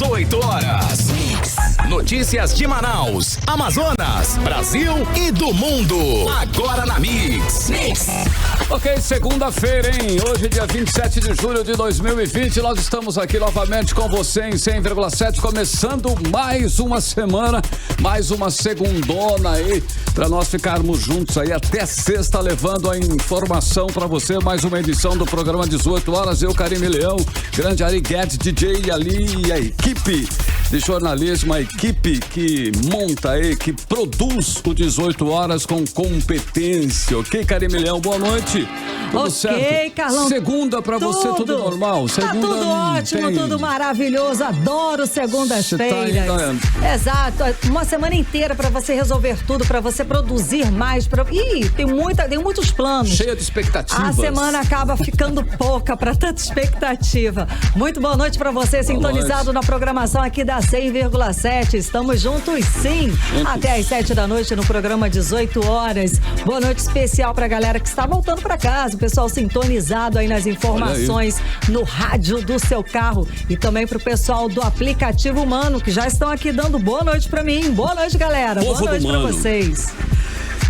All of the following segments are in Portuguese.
18 horas. Notícias de Manaus, Amazonas, Brasil e do mundo. Agora na Mix. Ok, segunda-feira, hein? Hoje, dia 27 de julho de 2020, nós estamos aqui novamente com você em 100,7, começando mais uma semana, mais uma segundona aí, para nós ficarmos juntos aí até sexta, levando a informação para você, mais uma edição do programa 18 horas, eu, Karime Leão, grande Ari Guedes, DJ ali e a equipe de jornalismo, a equipe que monta aí, que produz o 18 horas com competência, ok, Karime Leão? Boa noite. Tudo ok, certo? Carlão. Segunda pra você, tudo normal? Segunda, tá tudo ótimo, tudo maravilhoso. Adoro segundas-feiras. Tá... Exato. Uma semana inteira pra você resolver tudo, pra você produzir mais. Tem muitos planos. Cheia de expectativas. A semana acaba ficando pouca pra tanta expectativa. Muito boa noite pra você, sintonizado na programação aqui da 100,7. Estamos juntos, sim. Até às 7 da noite no programa 18 horas. Boa noite especial pra galera que está voltando pra casa. O pessoal sintonizado aí nas informações no rádio do seu carro e também pro pessoal do aplicativo Mano, que já estão aqui dando boa noite pra mim. Boa noite, galera. Boa noite pra vocês.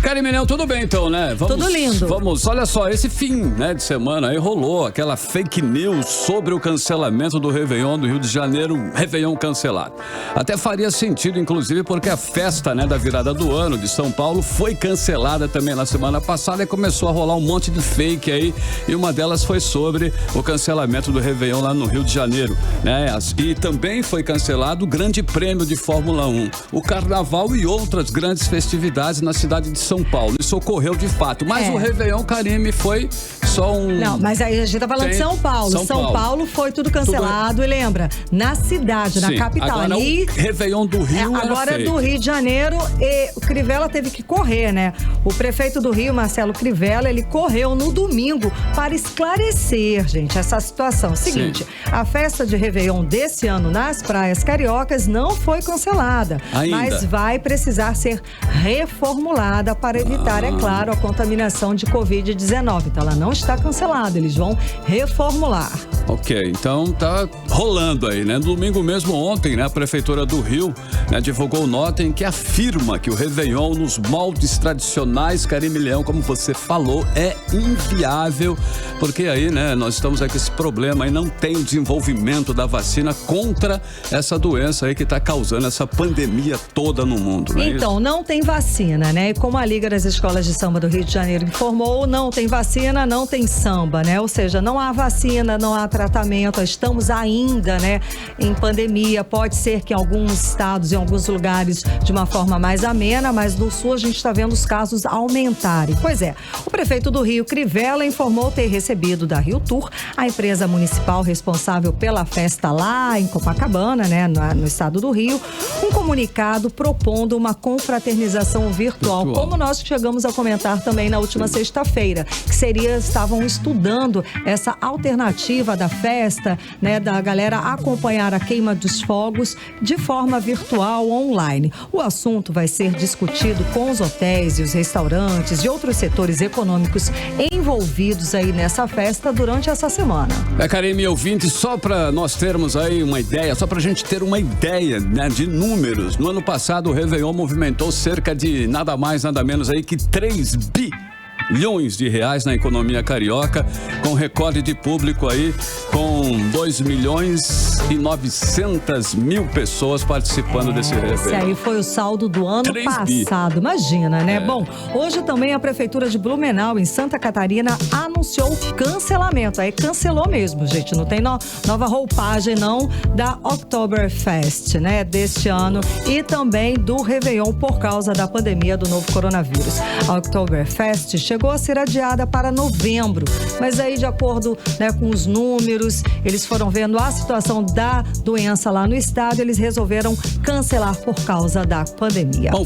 Karime Leão, tudo bem então, né? Tudo lindo. Vamos, olha só, esse fim, né, de semana aí rolou aquela fake news sobre o cancelamento do Réveillon do Rio de Janeiro, Réveillon cancelado. Até faria sentido, inclusive, porque a festa, né, da virada do ano de São Paulo foi cancelada também na semana passada e começou a rolar um monte de fake aí, e uma delas foi sobre o cancelamento do Réveillon lá no Rio de Janeiro, né? E também foi cancelado o Grande Prêmio de Fórmula 1, o Carnaval e outras grandes festividades na cidade de São Paulo. Isso ocorreu de fato, mas o Réveillon, Karime, foi só um... Não, mas aí a gente tá falando de São Paulo. São Paulo foi tudo cancelado, e lembra, na cidade, na capital. Agora, ali, o Réveillon do Rio agora do Rio de Janeiro, e o Crivella teve que correr, né? O prefeito do Rio, Marcelo Crivella, ele correu no domingo para esclarecer, gente, essa situação. Seguinte, a festa de Réveillon desse ano nas praias cariocas não foi cancelada, mas vai precisar ser reformulada para evitar, é claro, a contaminação de Covid-19. Então, ela não está cancelada, eles vão reformular. Ok, então tá rolando aí, né? No domingo mesmo, ontem, né, a Prefeitura do Rio, né, divulgou nota em que afirma que o Réveillon nos moldes tradicionais, Karime Leão, como você falou, é inviável, porque aí, né, nós estamos aí com esse problema aí, não tem o desenvolvimento da vacina contra essa doença aí que tá causando essa pandemia toda no mundo, né? Então, não tem vacina, né? E como a Liga das Escolas de Samba do Rio de Janeiro informou, não tem vacina, não tem samba, né? Ou seja, não há vacina, não há tratamento, estamos ainda, né, em pandemia. Pode ser que em alguns estados, em alguns lugares, de uma forma mais amena, mas no sul a gente está vendo os casos aumentarem. Pois é, o prefeito do Rio, Crivella, informou ter recebido da Rio Tour, a empresa municipal responsável pela festa lá em Copacabana, né, no estado do Rio, um comunicado propondo uma confraternização virtual, como nós chegamos a comentar também na última sexta-feira, que estavam estudando essa alternativa da festa, né, da galera acompanhar a queima dos fogos de forma virtual, online. O assunto vai ser discutido com os hotéis e os restaurantes e outros setores econômicos envolvidos aí nessa festa durante essa semana. Karime, ouvinte, só para nós termos aí uma ideia, só para a gente ter uma ideia, né, de números. No ano passado, o Réveillon movimentou cerca de nada mais, nada menos aí que 3 bilhões de reais na economia carioca, com recorde de público aí, com 2.900.000 pessoas participando desse Réveillon. Esse aí foi o saldo do ano passado, imagina, né? Bom, hoje também a Prefeitura de Blumenau, em Santa Catarina, anunciou o cancelamento. Aí cancelou mesmo, gente, não tem nova roupagem não da Oktoberfest, né, deste ano, e também do Réveillon por causa da pandemia do novo coronavírus. A Oktoberfest chegou a ser adiada para novembro, mas aí, de acordo, né, com os números, eles foram vendo a situação da doença lá no estado, eles resolveram cancelar por causa da pandemia. Bom,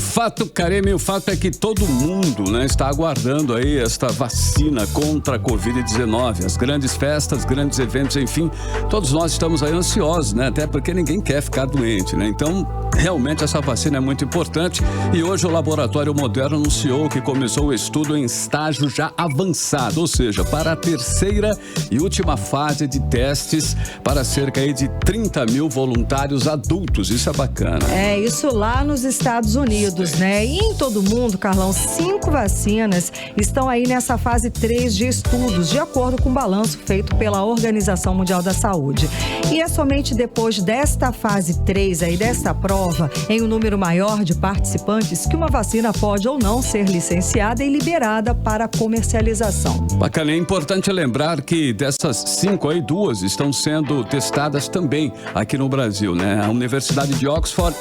Karime, o fato é que todo mundo, né, está aguardando aí esta vacina contra a Covid-19, as grandes festas, grandes eventos, enfim, todos nós estamos aí ansiosos, né, até porque ninguém quer ficar doente, né, então realmente essa vacina é muito importante, e hoje o Laboratório Moderno anunciou que começou o estudo em estágio estágio já avançado, ou seja, para a terceira e última fase de testes para cerca aí de 30 mil voluntários adultos. Isso é bacana. É, isso lá nos Estados Unidos, né? E em todo o mundo, Carlão, 5 vacinas estão aí nessa fase 3 de estudos, de acordo com o balanço feito pela Organização Mundial da Saúde. E é somente depois desta fase 3 aí, desta prova, em um número maior de participantes, que uma vacina pode ou não ser licenciada e liberada para comercialização. Bacana, é importante lembrar que dessas 5 aí, 2 estão sendo testadas também aqui no Brasil, né? A Universidade de Oxford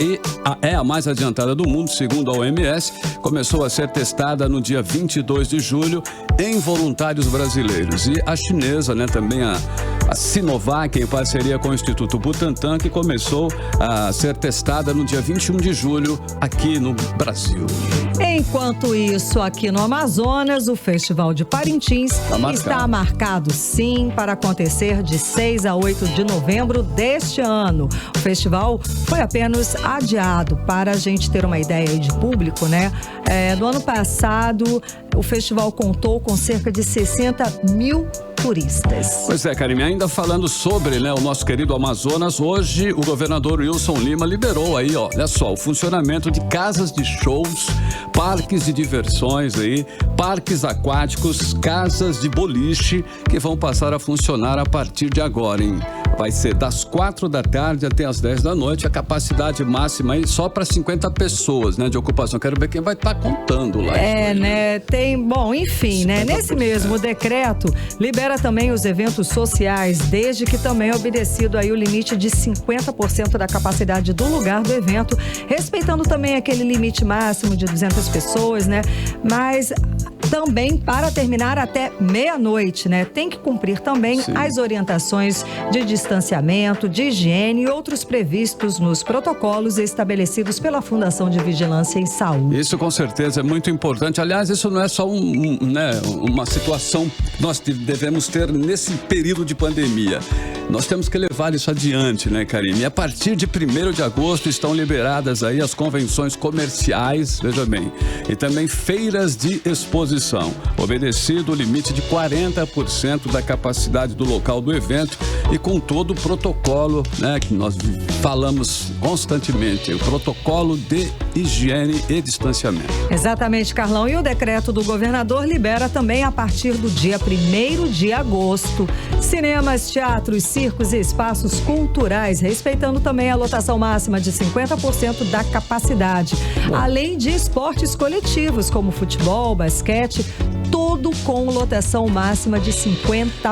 é a mais adiantada do mundo, segundo a OMS, começou a ser testada no dia 22 de julho em voluntários brasileiros. E a chinesa, né, também a Sinovac, em parceria com o Instituto Butantan, que começou a ser testada no dia 21 de julho aqui no Brasil. Enquanto isso, aqui no Amazonas, o Festival de Parintins está marcado, sim, para acontecer de 6 a 8 de novembro deste ano. O festival foi apenas adiado, para a gente ter uma ideia aí de público, né? No ano passado, o festival contou com cerca de 60 mil turistas. Pois é, Karime, ainda falando sobre, né, o nosso querido Amazonas, hoje o governador Wilson Lima liberou aí, ó, olha só, o funcionamento de casas de shows, parques de diversões aí, parques aquáticos, casas de boliche, que vão passar a funcionar a partir de agora, hein? Vai ser das 4 da tarde até as 10 da noite, a capacidade máxima aí só para 50 pessoas, né, de ocupação. Quero ver quem vai estar contando lá. Né, enfim, né, nesse mesmo decreto, libera também os eventos sociais, desde que também é obedecido aí o limite de 50% da capacidade do lugar do evento, respeitando também aquele limite máximo de 200 pessoas, né, mas também para terminar até meia-noite, né, tem que cumprir também as orientações de distanciamento, de higiene e outros previstos nos protocolos estabelecidos pela Fundação de Vigilância em Saúde. Isso com certeza é muito importante. Aliás, isso não é só uma situação que nós devemos ter nesse período de pandemia. Nós temos que levar isso adiante, né, Karime? E a partir de 1º de agosto estão liberadas aí as convenções comerciais, veja bem, e também feiras de exposição, obedecido o limite de 40% da capacidade do local do evento e com todo o protocolo, né, que nós falamos constantemente, o protocolo de higiene e distanciamento. Exatamente, Carlão. E o decreto do governador libera também a partir do dia 1º de agosto. Cinemas, teatros, circos e espaços culturais, respeitando também a lotação máxima de 50% da capacidade. Além de esportes coletivos, como futebol, basquete, tudo com lotação máxima de 50%.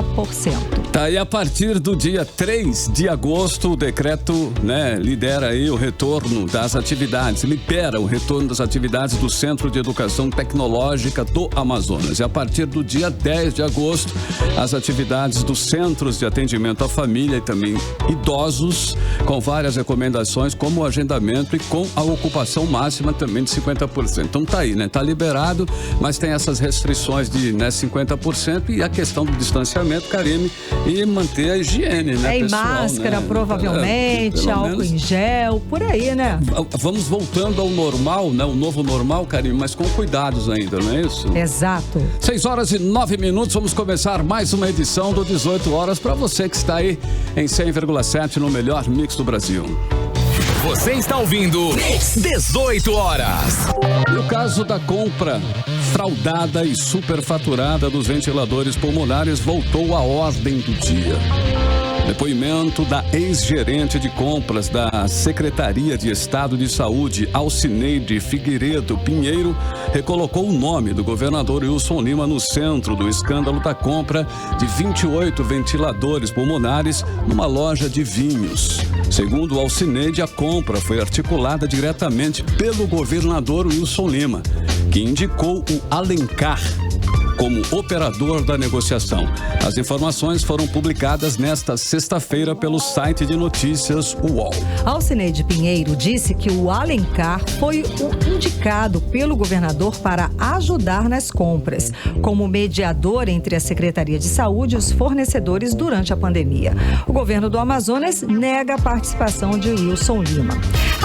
Tá, e a partir do dia 3 de agosto, o decreto, né, lidera aí o retorno das atividades, libera o retorno das atividades do Centro de Educação Tecnológica do Amazonas. E a partir do dia 10 de agosto, as atividades dos Centros de Atendimento à Família e também idosos, com várias recomendações, como o agendamento e com a ocupação máxima também de 50%. Então tá aí, né, tá liberado, mas tem essas restrições de, né, 50% e a questão do distanciamento, Karime, e manter a higiene, né, pessoal, máscara, né? Provavelmente, álcool em gel, por aí, né? Vamos voltando ao normal, né? O novo normal, Karime, mas com cuidados ainda, não é isso? Exato. 6h09, vamos começar mais uma edição do 18 horas para você que está aí em 100,7 no melhor mix do Brasil. Você está ouvindo 18 horas. E o caso da compra fraudada e superfaturada dos ventiladores pulmonares voltou à ordem do dia. Depoimento da ex-gerente de compras da Secretaria de Estado de Saúde, Alcineide Figueiredo Pinheiro, recolocou o nome do governador Wilson Lima no centro do escândalo da compra de 28 ventiladores pulmonares numa loja de vinhos. Segundo Alcineide, a compra foi articulada diretamente pelo governador Wilson Lima, que indicou o Alencar como operador da negociação. As informações foram publicadas nesta sexta-feira pelo site de notícias UOL. Alcineide Pinheiro disse que o Alencar foi o indicado pelo governador para ajudar nas compras, como mediador entre a Secretaria de Saúde e os fornecedores durante a pandemia. O governo do Amazonas nega a participação de Wilson Lima.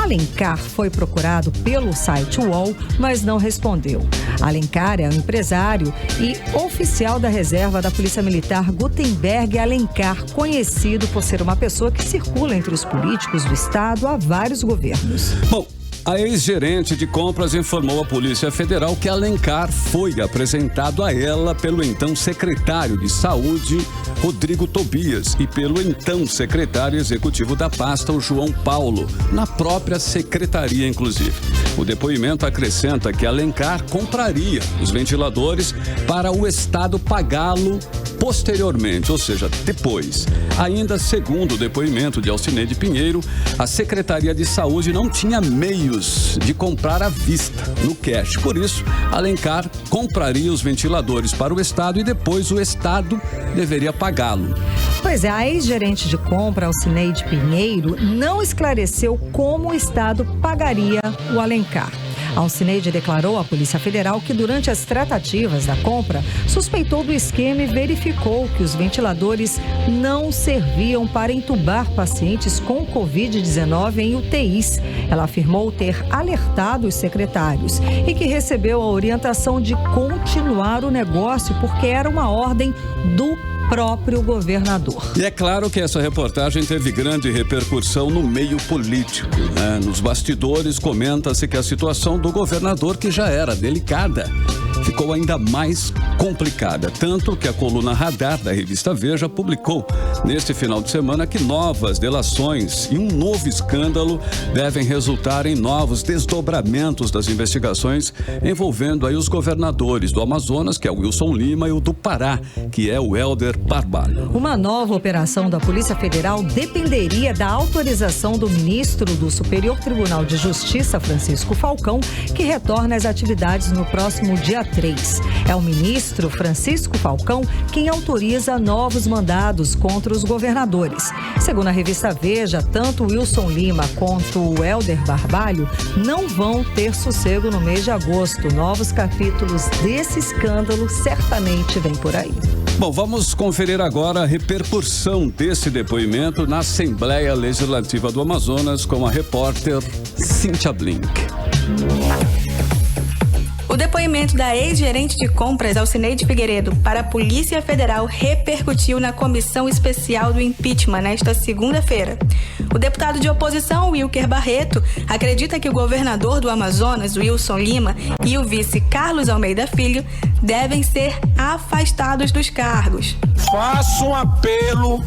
Alencar foi procurado pelo site UOL, mas não respondeu. Alencar é um empresário e oficial da reserva da Polícia Militar Gutenberg Alencar, conhecido por ser uma pessoa que circula entre os políticos do estado há vários governos. Bom, a ex-gerente de compras informou à Polícia Federal que Alencar foi apresentado a ela pelo então secretário de Saúde, Rodrigo Tobias, e pelo então secretário executivo da pasta, o João Paulo, na própria secretaria, inclusive. O depoimento acrescenta que Alencar compraria os ventiladores para o Estado pagá-lo posteriormente, ou seja, depois. Ainda segundo o depoimento de Alcineide Pinheiro, a Secretaria de Saúde não tinha meios de comprar à vista, no cash. Por isso, Alencar compraria os ventiladores para o Estado e depois o Estado deveria pagá-lo. Pois é, a ex-gerente de compra, Alcineide Pinheiro, não esclareceu como o Estado pagaria o Alencar. Alcineide declarou à Polícia Federal que durante as tratativas da compra, suspeitou do esquema e verificou que os ventiladores não serviam para entubar pacientes com Covid-19 em UTIs. Ela afirmou ter alertado os secretários e que recebeu a orientação de continuar o negócio porque era uma ordem do próprio governador. E é claro que essa reportagem teve grande repercussão no meio político, né? Nos bastidores comenta-se que a situação do governador, que já era delicada, ficou ainda mais complicada. Tanto que a coluna Radar da revista Veja publicou neste final de semana que novas delações e um novo escândalo devem resultar em novos desdobramentos das investigações envolvendo aí os governadores do Amazonas, que é o Wilson Lima, e o do Pará, que é o Helder Barbalho. Uma nova operação da Polícia Federal dependeria da autorização do ministro do Superior Tribunal de Justiça, Francisco Falcão, que retorna às atividades no próximo dia 3. É o ministro Francisco Falcão quem autoriza novos mandados contra os governadores. Segundo a revista Veja, tanto Wilson Lima quanto o Helder Barbalho não vão ter sossego no mês de agosto. Novos capítulos desse escândalo certamente vêm por aí. Bom, vamos conferir agora a repercussão desse depoimento na Assembleia Legislativa do Amazonas com a repórter Cíntia Blink. O depoimento da ex-gerente de compras, Alcineide Figueiredo, para a Polícia Federal repercutiu na Comissão Especial do Impeachment nesta segunda-feira. O deputado de oposição, Wilker Barreto, acredita que o governador do Amazonas, Wilson Lima, e o vice Carlos Almeida Filho devem ser afastados dos cargos. Faço um apelo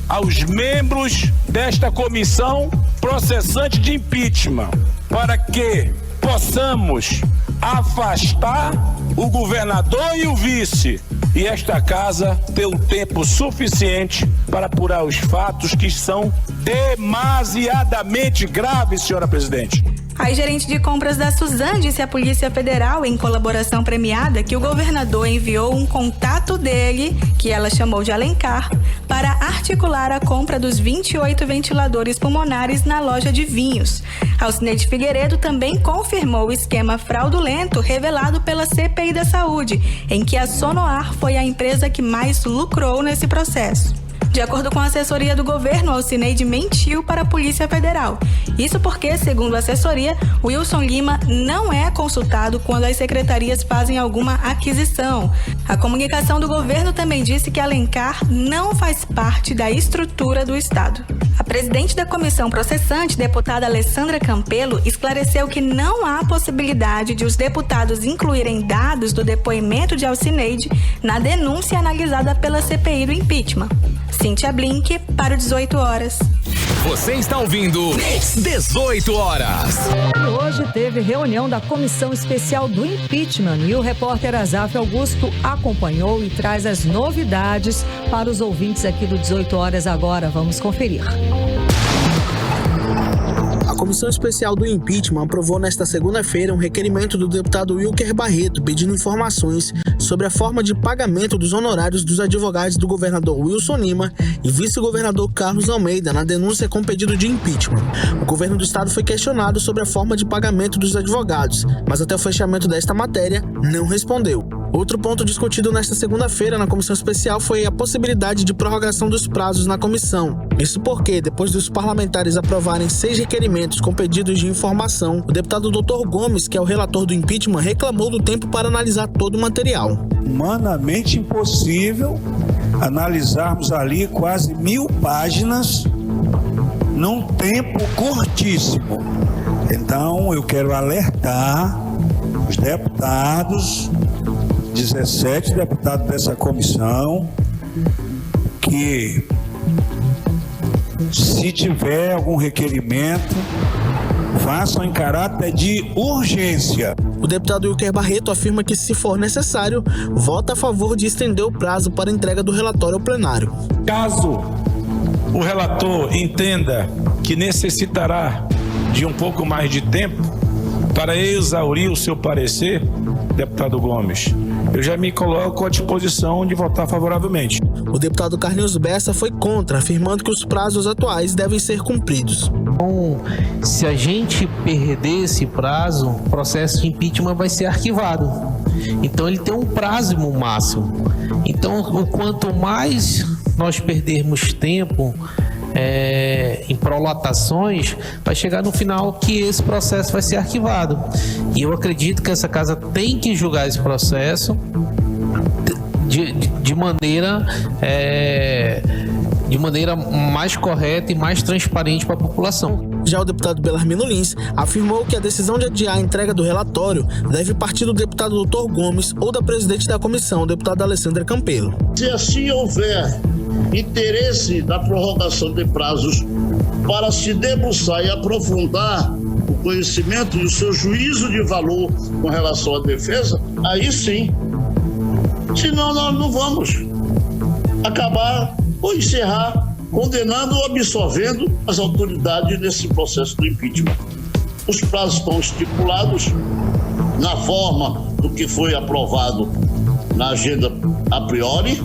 aos membros desta comissão processante de impeachment para que possamos afastar o governador e o vice e esta casa ter o tempo suficiente para apurar os fatos que são demasiadamente graves, senhora presidente. A gerente de compras da Suzan disse à Polícia Federal, em colaboração premiada, que o governador enviou um contato dele, que ela chamou de Alencar, para articular a compra dos 28 ventiladores pulmonares na loja de vinhos. Alcineide Figueiredo também confirmou o esquema fraudulento revelado pela CPI da Saúde, em que a Sonoar foi a empresa que mais lucrou nesse processo. De acordo com a assessoria do governo, Alcineide mentiu para a Polícia Federal. Isso porque, segundo a assessoria, Wilson Lima não é consultado quando as secretarias fazem alguma aquisição. A comunicação do governo também disse que Alencar não faz parte da estrutura do Estado. A presidente da comissão processante, deputada Alessandra Campelo, esclareceu que não há possibilidade de os deputados incluírem dados do depoimento de Alcineide na denúncia analisada pela CPI do impeachment. Cíntia Blink, para o 18 horas. Você está ouvindo 18 horas. E hoje teve reunião da Comissão Especial do Impeachment e o repórter Azaf Augusto acompanhou e traz as novidades para os ouvintes aqui do 18 horas agora. Vamos conferir. A Comissão Especial do Impeachment aprovou nesta segunda-feira um requerimento do deputado Wilker Barreto pedindo informações sobre a forma de pagamento dos honorários dos advogados do governador Wilson Lima e vice-governador Carlos Almeida na denúncia com pedido de impeachment. O governo do estado foi questionado sobre a forma de pagamento dos advogados, mas até o fechamento desta matéria não respondeu. Outro ponto discutido nesta segunda-feira na comissão especial foi a possibilidade de prorrogação dos prazos na comissão. Isso porque, depois dos parlamentares aprovarem 6 requerimentos com pedidos de informação, o deputado Dr. Gomes, que é o relator do impeachment, reclamou do tempo para analisar todo o material. Humanamente impossível analisarmos ali quase 1000 páginas num tempo curtíssimo. Então, eu quero alertar os deputados, 17 deputados dessa comissão, que se tiver algum requerimento, façam em caráter de urgência. O deputado Wilker Barreto afirma que, se for necessário, vota a favor de estender o prazo para a entrega do relatório ao plenário. Caso o relator entenda que necessitará de um pouco mais de tempo para exaurir o seu parecer, deputado Gomes, eu já me coloco à disposição de votar favoravelmente. O deputado Carlinhos Bessa foi contra, afirmando que os prazos atuais devem ser cumpridos. Então, se a gente perder esse prazo, o processo de impeachment vai ser arquivado. Então, ele tem um prazo máximo. Então, o quanto mais nós perdermos tempo em prolatações, vai chegar no final que esse processo vai ser arquivado. E eu acredito que essa casa tem que julgar esse processo de maneira mais correta e mais transparente para a população. Já o deputado Belarmino Lins afirmou que a decisão de adiar a entrega do relatório deve partir do deputado Dr. Gomes ou da presidente da comissão, deputada Alessandra Campelo. Se assim houver interesse da prorrogação de prazos para se debruçar e aprofundar o conhecimento e o seu juízo de valor com relação à defesa, aí sim. Senão nós não vamos acabar ou encerrar condenando ou absolvendo as autoridades nesse processo do impeachment. Os prazos estão estipulados na forma do que foi aprovado na agenda a priori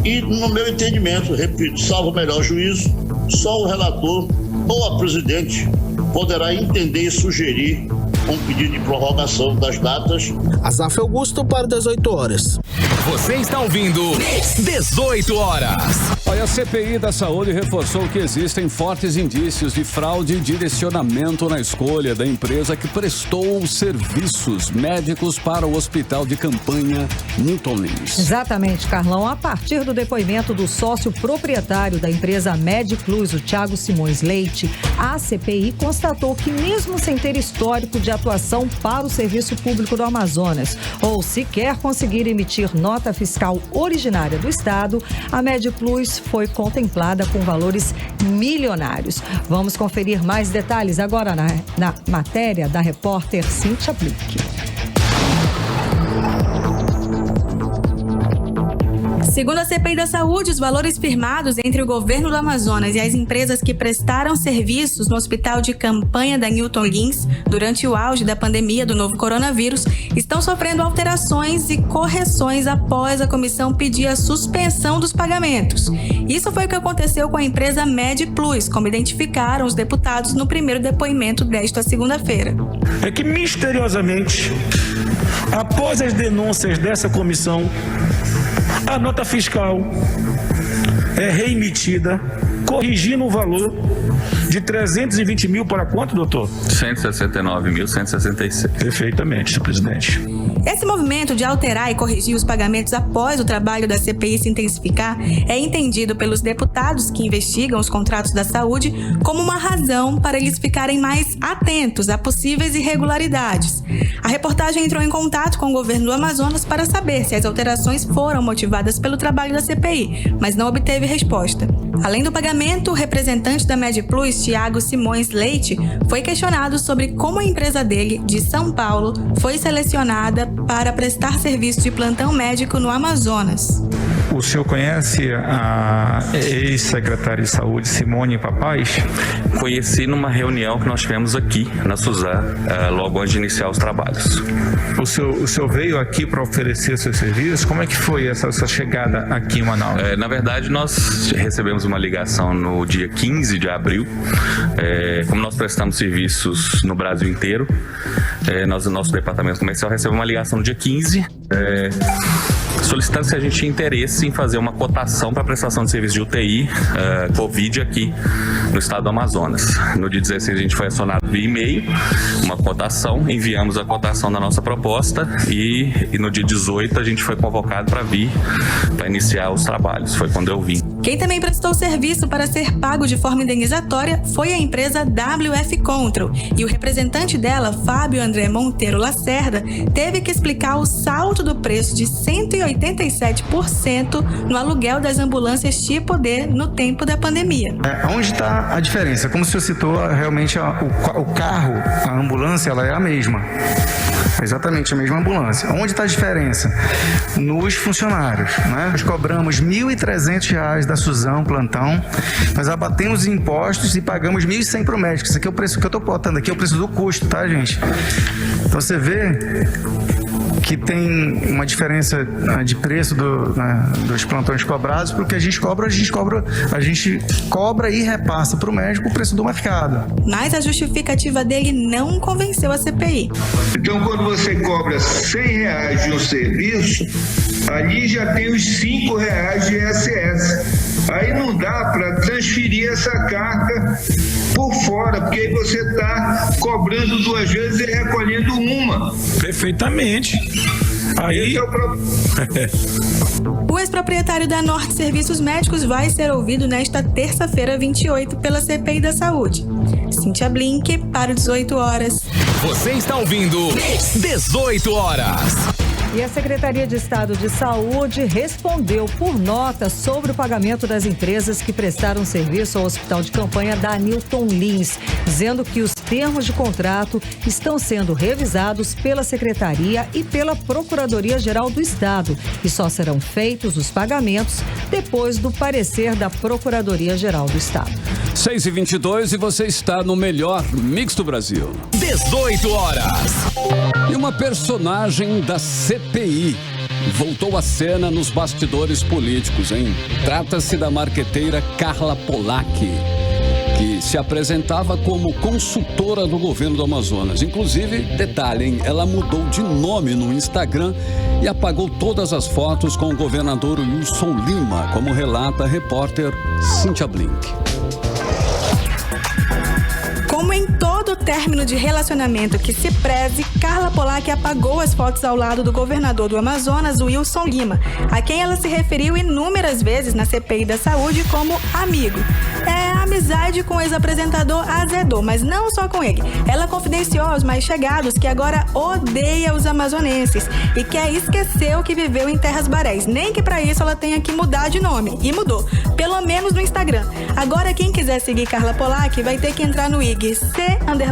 e, no meu entendimento, repito, salvo o melhor juízo, só o relator ou a presidente poderá entender e sugerir um pedido de prorrogação das datas. Azaf Augusto para 18 horas. Você está ouvindo 18 horas. Olha, a CPI da Saúde reforçou que existem fortes indícios de fraude e direcionamento na escolha da empresa que prestou os serviços médicos para o hospital de campanha Newton Lins. Exatamente, Carlão. A partir do depoimento do sócio proprietário da empresa MedPlus, o Thiago Simões Leite, a CPI constatou que, mesmo sem ter histórico de atuação para o Serviço Público do Amazonas ou sequer conseguir emitir nota fiscal originária do Estado, a MedPlus foi contemplada com valores milionários. Vamos conferir mais detalhes agora na matéria da repórter Cíntia Blick. Segundo a CPI da Saúde, os valores firmados entre o governo do Amazonas e as empresas que prestaram serviços no hospital de campanha da Newton Lins durante o auge da pandemia do novo coronavírus estão sofrendo alterações e correções após a comissão pedir a suspensão dos pagamentos. Isso foi o que aconteceu com a empresa MedPlus, como identificaram os deputados no primeiro depoimento desta segunda-feira. É que, misteriosamente, após as denúncias dessa comissão, a nota fiscal é reemitida, corrigindo o valor de 320 mil para quanto, doutor? 169.166. Perfeitamente, senhor presidente. Esse movimento de alterar e corrigir os pagamentos após o trabalho da CPI se intensificar é entendido pelos deputados que investigam os contratos da saúde como uma razão para eles ficarem mais atentos a possíveis irregularidades. A reportagem entrou em contato com o governo do Amazonas para saber se as alterações foram motivadas pelo trabalho da CPI, mas não obteve resposta. Além do pagamento, o representante da MedPlus, Thiago Simões Leite, foi questionado sobre como a empresa dele, de São Paulo, foi selecionada para prestar serviço de plantão médico no Amazonas. O senhor conhece a ex-secretária de Saúde, Simone Papais? Conheci numa reunião que nós tivemos aqui na Suzan, logo antes de iniciar os trabalhos. O senhor veio aqui para oferecer seus serviços? Como é que foi essa chegada aqui em Manaus? Na verdade, nós recebemos uma ligação no dia 15 de abril. Como nós prestamos serviços no Brasil inteiro, nosso departamento comercial recebeu uma ligação no dia 15, solicitando se a gente tinha interesse em fazer uma cotação para prestação de serviço de UTI Covid aqui no estado do Amazonas. No dia 16 a gente foi acionado via e-mail, uma cotação, enviamos a cotação da nossa proposta e no dia 18 a gente foi convocado para vir, para iniciar os trabalhos, foi quando eu vim. Quem também prestou serviço para ser pago de forma indenizatória foi a empresa WF Control, e o representante dela, Fábio André Monteiro Lacerda, teve que explicar o salto do preço de 187% no aluguel das ambulâncias tipo D no tempo da pandemia. Onde está a diferença? Como o senhor citou, realmente o carro, a ambulância, ela é a mesma. Exatamente a mesma ambulância. Onde está a diferença? Nos funcionários, né? Nós cobramos R$ 1.300 da Suzan, plantão, nós abatemos impostos e pagamos R$ 1.100 para o médico. Isso aqui é o preço que eu estou botando aqui, é o preço do custo, tá, gente? Então você vê que tem uma diferença de preço dos plantões cobrados, porque a gente cobra e repassa para o médico o preço do mercado. Mas a justificativa dele não convenceu a CPI. Então, quando você cobra R$100 de um serviço, ali já tem os R$5 de ISS. Aí não dá para transferir essa carga por fora, porque aí você está cobrando 2 vezes e recolhendo uma. Perfeitamente. Aí... O ex-proprietário da Norte Serviços Médicos vai ser ouvido nesta terça-feira, 28, pela CPI da Saúde. Cíntia Blink, para o 18 horas. Você está ouvindo 18 horas. E a Secretaria de Estado de Saúde respondeu por nota sobre o pagamento das empresas que prestaram serviço ao Hospital de Campanha da Newton Lins, dizendo que os termos de contrato estão sendo revisados pela Secretaria e pela Procuradoria-Geral do Estado e só serão feitos os pagamentos depois do parecer da Procuradoria-Geral do Estado. 6h22 e você está no melhor mix do Brasil. 18 horas. E uma personagem da CPI voltou à cena nos bastidores políticos, hein? Trata-se da marqueteira Carla Polak, que se apresentava como consultora do governo do Amazonas. Inclusive, detalhe, hein? Ela mudou de nome no Instagram e apagou todas as fotos com o governador Wilson Lima, como relata a repórter Cíntia Blink. Como em todo término de relacionamento que se preze, Carla Polak apagou as fotos ao lado do governador do Amazonas, Wilson Lima, a quem ela se referiu inúmeras vezes na CPI da Saúde como amigo. A amizade com o ex-apresentador azedou, mas não só com ele. Ela confidenciou aos mais chegados que agora odeia os amazonenses e quer esquecer o que viveu em Terras Barés. Nem que pra isso ela tenha que mudar de nome. E mudou, pelo menos no Instagram. Agora quem quiser seguir Carla Polak vai ter que entrar no IG C_P_Silva.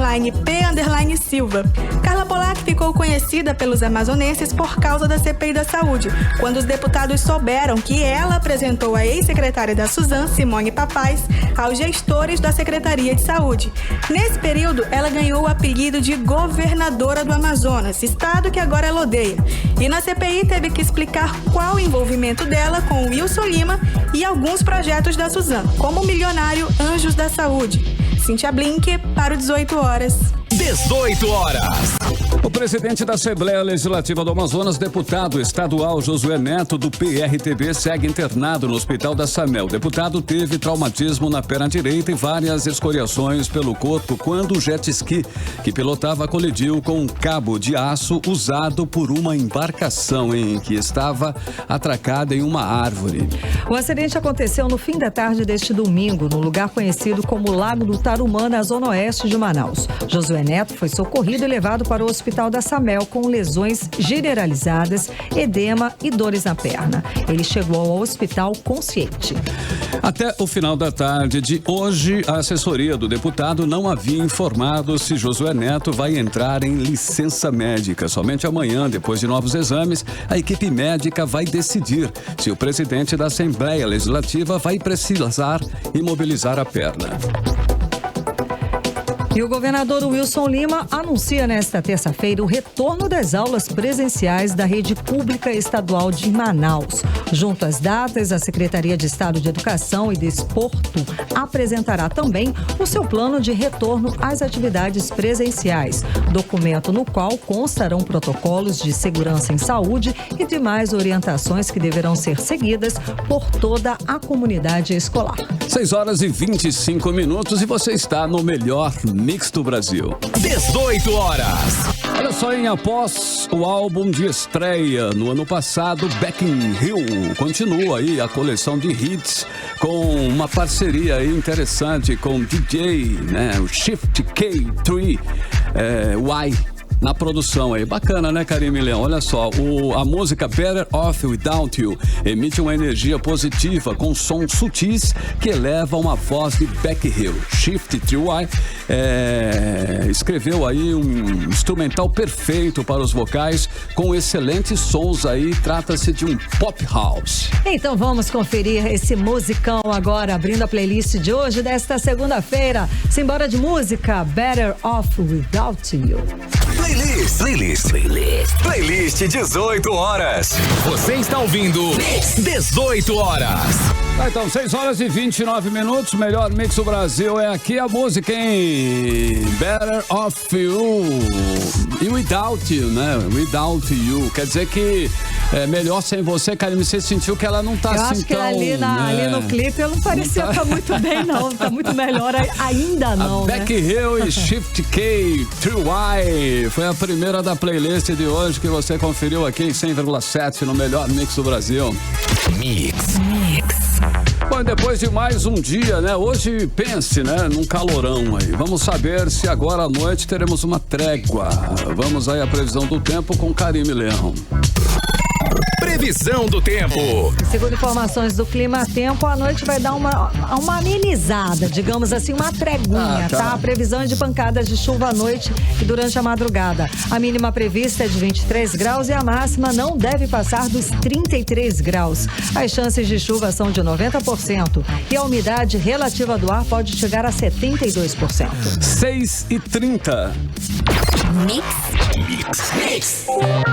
Carla Polak ficou conhecida pelos amazonenses por causa da CPI da Saúde, quando os deputados souberam que ela apresentou a ex-secretária da Suzan, Simone Papais, aos gestores da Secretaria de Saúde. Nesse período, ela ganhou o apelido de governadora do Amazonas, estado que agora ela odeia. E na CPI teve que explicar qual o envolvimento dela com o Wilson Lima e alguns projetos da Suzan, como o milionário Anjos da Saúde. Cíntia Blink, para o 18 horas. 18 horas. O presidente da Assembleia Legislativa do Amazonas, deputado estadual Josué Neto, do PRTB, segue internado no Hospital da Samel. O deputado teve traumatismo na perna direita e várias escoriações pelo corpo quando o jet ski que pilotava colidiu com um cabo de aço usado por uma embarcação em que estava atracada em uma árvore. O acidente aconteceu no fim da tarde deste domingo, no lugar conhecido como Lago do Tarumã, na zona oeste de Manaus. Josué Neto foi socorrido e levado para o Hospital da Samel com lesões generalizadas, edema e dores na perna. Ele chegou ao hospital consciente. Até o final da tarde de hoje, a assessoria do deputado não havia informado se Josué Neto vai entrar em licença médica. Somente amanhã, depois de novos exames, a equipe médica vai decidir se o presidente da Assembleia Legislativa vai precisar imobilizar a perna. E o governador Wilson Lima anuncia nesta terça-feira o retorno das aulas presenciais da rede pública estadual de Manaus. Junto às datas, a Secretaria de Estado de Educação e Desporto apresentará também o seu plano de retorno às atividades presenciais, documento no qual constarão protocolos de segurança em saúde e demais orientações que deverão ser seguidas por toda a comunidade escolar. 6h25 e você está no melhor Mix do Brasil. 18 horas. Olha só, após o álbum de estreia no ano passado, Back in Hill continua aí a coleção de hits com uma parceria aí interessante com o DJ, né? O Shift K3 Y. Na produção aí, bacana, né, Karime Leão? Olha só, a música Better Off Without You emite uma energia positiva com sons sutis que elevam uma voz de Beck Hill. Shift 3Y escreveu aí um instrumental perfeito para os vocais com excelentes sons aí, trata-se de um pop house. Então vamos conferir esse musicão agora, abrindo a playlist de hoje, desta segunda-feira. Simbora de música, Better Off Without You. Playlist 18 horas. Você está ouvindo 18 horas. Então, 6h29, melhor Mix do Brasil é aqui a música, hein? Better Off You e Without You, né? Without You, quer dizer que é melhor sem você, Karime. Você sentiu que ela não tá assim acho que tão, ali no clipe eu não parecia estar muito bem, não. Tá muito melhor ainda não, né? Beck Hill e Shift K 3Y foi a primeira da playlist de hoje que você conferiu aqui em 100,7 no melhor Mix do Brasil. Mix. Bom, depois de mais um dia, né? Hoje pense, né? Num calorão aí. Vamos saber se agora à noite teremos uma trégua. Vamos aí à previsão do tempo com Karime Leão. Previsão do tempo. Segundo informações do Clima Tempo, a noite vai dar uma amenizada, digamos assim, uma treguinha, tá? A previsão é de pancadas de chuva à noite e durante a madrugada. A mínima prevista é de 23 graus e a máxima não deve passar dos 33 graus. As chances de chuva são de 90% e a umidade relativa do ar pode chegar a 72%. 6h30. Mix.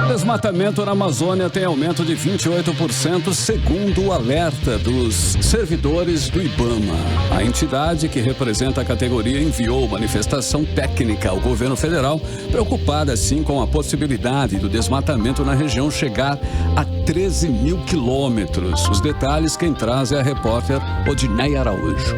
Desmatamento na Amazônia tem aumento de 28%, segundo o alerta dos servidores do IBAMA. A entidade que representa a categoria enviou manifestação técnica ao governo federal, preocupada assim com a possibilidade do desmatamento na região chegar a 13 mil quilômetros. Os detalhes quem traz é a repórter Odineia Araújo.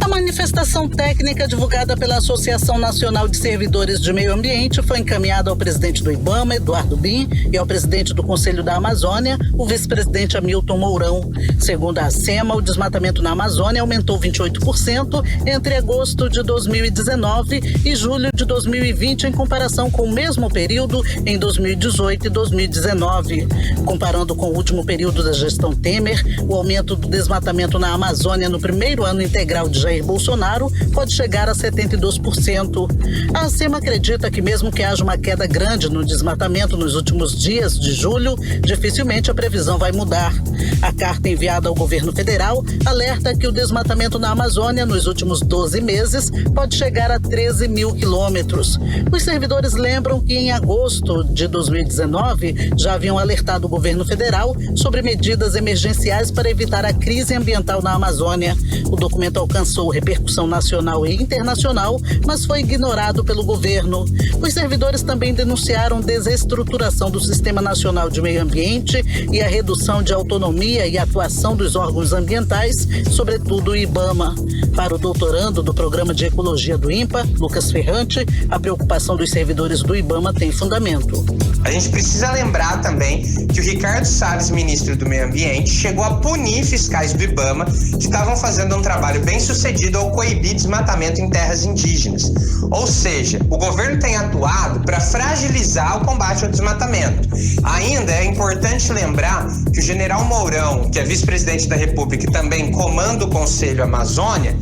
A manifestação técnica divulgada pela Associação Nacional de Servidores de Meio Ambiente foi encaminhada ao presidente do IBAMA, Eduardo Bin, e ao presidente do Conselho da Amazônia, o vice-presidente Hamilton Mourão. Segundo a ACEMA, o desmatamento na Amazônia aumentou 28% entre agosto de 2019 e julho de 2020, em comparação com o mesmo período em 2018 e 2019. Comparando com o último período da gestão Temer, o aumento do desmatamento na Amazônia no primeiro ano integral de Jair Bolsonaro pode chegar a 72%. A ACEMA acredita que mesmo que haja uma queda grande no desmatamento nos últimos dias de julho, dificilmente a previsão vai mudar. A carta enviada ao governo federal alerta que o desmatamento na Amazônia nos últimos 12 meses pode chegar a 13 mil quilômetros. Os servidores lembram que em agosto de 2019 já haviam alertado o governo federal sobre medidas emergenciais para evitar a crise ambiental na Amazônia. O documento alcançou repercussão nacional e internacional, mas foi ignorado pelo governo. Os servidores também denunciaram desestruturação do Sistema Nacional de Meio Ambiente e a redução de autonomia e atuação dos órgãos ambientais, sobretudo o IBAMA. Para o doutorando do Programa de Ecologia do INPA, Lucas Ferrante, a preocupação dos servidores do IBAMA tem fundamento. A gente precisa lembrar também que o Ricardo Salles, ministro do Meio Ambiente, chegou a punir fiscais do IBAMA que estavam fazendo um trabalho bem sucedido tentou coibir desmatamento em terras indígenas. Ou seja, o governo tem atuado para fragilizar o combate ao desmatamento. Ainda é importante lembrar que o general Mourão, que é vice-presidente da República e também comanda o Conselho Amazônia,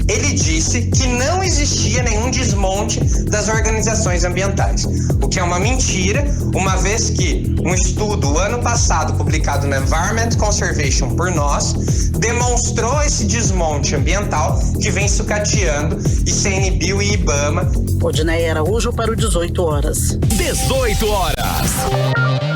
ele disse que não existia nenhum desmonte das organizações ambientais, o que é uma mentira, uma vez que um estudo ano passado publicado no Environment Conservation por nós demonstrou esse desmonte ambiental que vem sucateando ICMBio e IBAMA. Odinei Araújo para o 18 horas. 18 horas.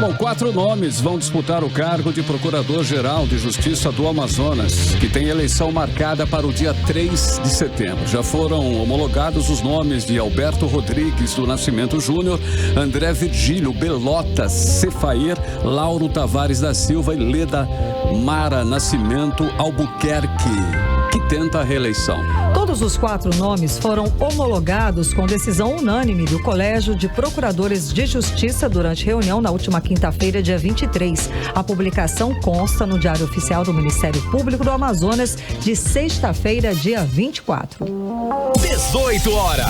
Bom, 4 nomes vão disputar o cargo de Procurador-Geral de Justiça do Amazonas, que tem eleição marcada para o dia 3 de setembro. Já foram homologados os nomes de Alberto Rodrigues do Nascimento Júnior, André Virgílio Belota Cefair, Lauro Tavares da Silva e Leda Mara Nascimento Albuquerque, que tenta a reeleição. Todos os 4 nomes foram homologados com decisão unânime do Colégio de Procuradores de Justiça durante reunião na última quinta-feira, dia 23. A publicação consta no Diário Oficial do Ministério Público do Amazonas de sexta-feira, dia 24. 18 horas.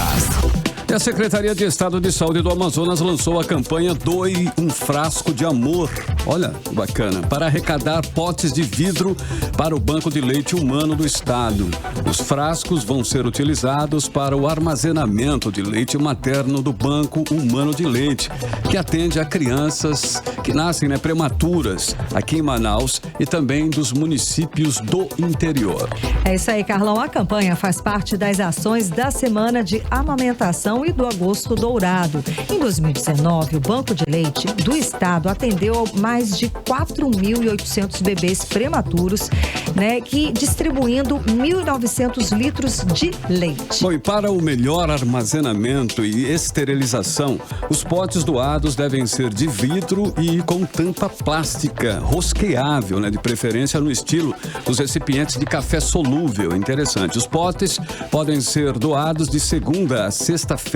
E a Secretaria de Estado de Saúde do Amazonas lançou a campanha Doe um Frasco de Amor. Olha, bacana. Para arrecadar potes de vidro para o Banco de Leite Humano do Estado. Os frascos vão ser utilizados para o armazenamento de leite materno do Banco Humano de Leite, que atende a crianças que nascem prematuras aqui em Manaus e também dos municípios do interior. É isso aí, Carlão. A campanha faz parte das ações da Semana de Amamentação e do Agosto Dourado. Em 2019, o Banco de Leite do Estado atendeu mais de 4.800 bebês prematuros, que distribuindo 1.900 litros de leite. Bom, e para o melhor armazenamento e esterilização, os potes doados devem ser de vidro e com tampa plástica, rosqueável, de preferência no estilo dos recipientes de café solúvel. Interessante. Os potes podem ser doados de segunda a sexta-feira,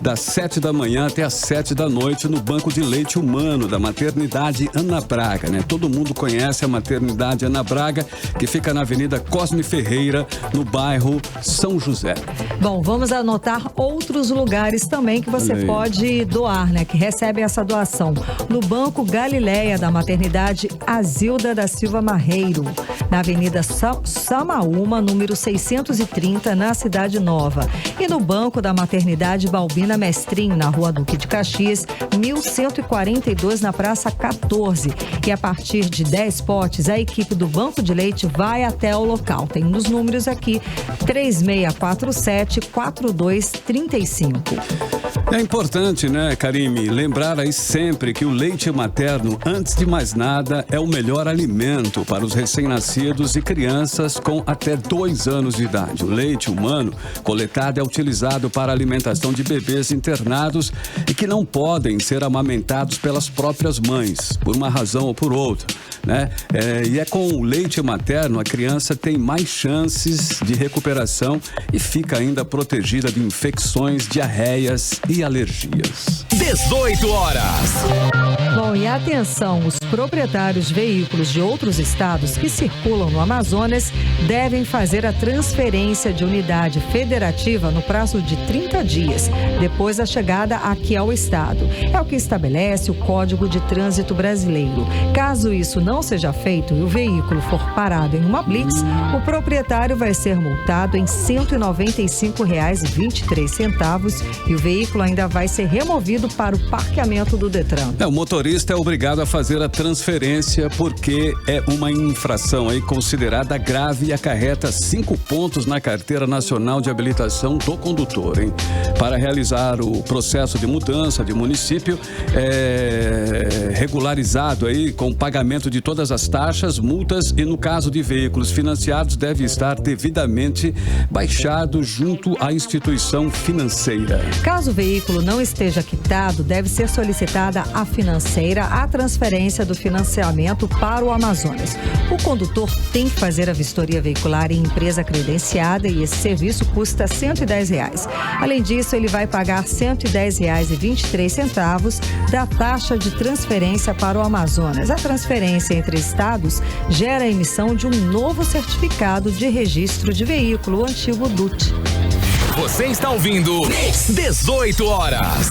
das 7 da manhã até as 7 da noite, no Banco de Leite Humano da Maternidade Ana Braga, Todo mundo conhece a Maternidade Ana Braga, que fica na Avenida Cosme Ferreira, no bairro São José. Bom, vamos anotar outros lugares também que você pode doar, que recebem essa doação. No Banco Galileia da Maternidade Azilda da Silva Marreiro, na Avenida Samaúma, número 630, na Cidade Nova. E no Banco da Maternidade Balbina Mestrinho, na Rua Duque de Caxias, 1142, na Praça 14. E a partir de 10 potes, a equipe do Banco de Leite vai até o local. Tem nos números aqui, 3647-4235. É importante, Karime, lembrar aí sempre que o leite materno, antes de mais nada, é o melhor alimento para os recém-nascidos e crianças com até 2 anos de idade. O leite humano coletado é utilizado para a alimentação de bebês internados e que não podem ser amamentados pelas próprias mães, por uma razão ou por outra, E é com o leite materno a criança tem mais chances de recuperação e fica ainda protegida de infecções, diarreias e alergias. 18 horas. Bom, e atenção, os proprietários de veículos de outros estados que circulam no Amazonas devem fazer a transferência de unidade federativa no prazo de 30 dias, depois da chegada aqui ao estado. É o que estabelece o Código de Trânsito Brasileiro. Caso isso não seja feito e o veículo for parado em uma blitz, o proprietário vai ser multado em R$ 195,23 e o veículo ainda vai ser removido para o parqueamento do Detran. O motorista é obrigado a fazer a transferência porque é uma infração considerada grave e acarreta 5 pontos na Carteira Nacional de Habilitação do condutor, Para realizar o processo de mudança de município, regularizado com pagamento de todas as taxas, multas e, no caso de veículos financiados, deve estar devidamente baixado junto à instituição financeira. Caso o veículo não esteja quitado, deve ser solicitada à financeira a transferência do financiamento para o Amazonas. O condutor tem que fazer a vistoria veicular em empresa credenciada e esse serviço custa R$ 110. Além disso, ele vai pagar R$ 110,23 da taxa de transferência para o Amazonas. A transferência transferência entre estados gera a emissão de um novo certificado de registro de veículo, o antigo DUT. Você está ouvindo 18 horas.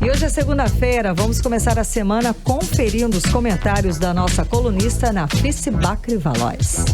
E hoje é segunda-feira, vamos começar a semana conferindo os comentários da nossa colunista Nafissi Bacri Valois.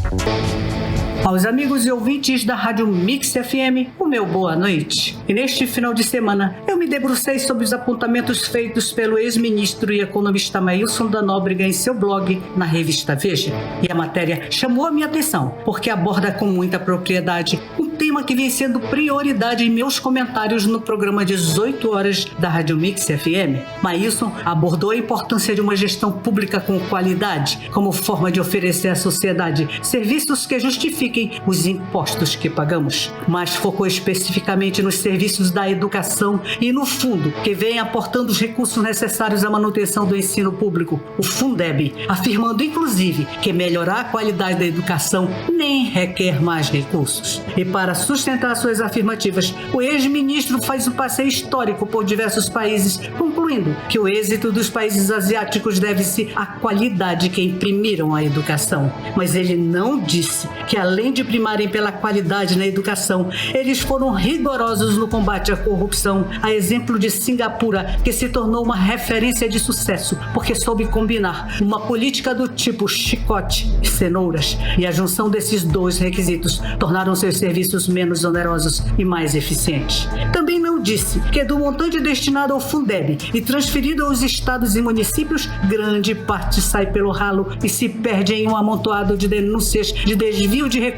Aos amigos e ouvintes da Rádio Mix FM, o meu boa noite. E neste final de semana, eu me debrucei sobre os apontamentos feitos pelo ex-ministro e economista Maílson da Nóbrega em seu blog na revista Veja. E a matéria chamou a minha atenção, porque aborda com muita propriedade um tema que vem sendo prioridade em meus comentários no programa 18 horas da Rádio Mix FM. Maílson abordou a importância de uma gestão pública com qualidade, como forma de oferecer à sociedade serviços que justifiquem os impostos que pagamos, mas focou especificamente nos serviços da educação e no fundo, que vem aportando os recursos necessários à manutenção do ensino público, o Fundeb, afirmando inclusive que melhorar a qualidade da educação nem requer mais recursos. E para sustentar suas afirmativas, o ex-ministro faz um passeio histórico por diversos países, concluindo que o êxito dos países asiáticos deve-se à qualidade que imprimiram a educação. Mas ele não disse que, além de primarem pela qualidade na educação, eles foram rigorosos no combate à corrupção, a exemplo de Singapura, que se tornou uma referência de sucesso, porque soube combinar uma política do tipo chicote e cenouras, e a junção desses dois requisitos tornaram seus serviços menos onerosos e mais eficientes. Também não disse que do montante destinado ao Fundeb e transferido aos estados e municípios, grande parte sai pelo ralo e se perde em um amontoado de denúncias de desvio de recursos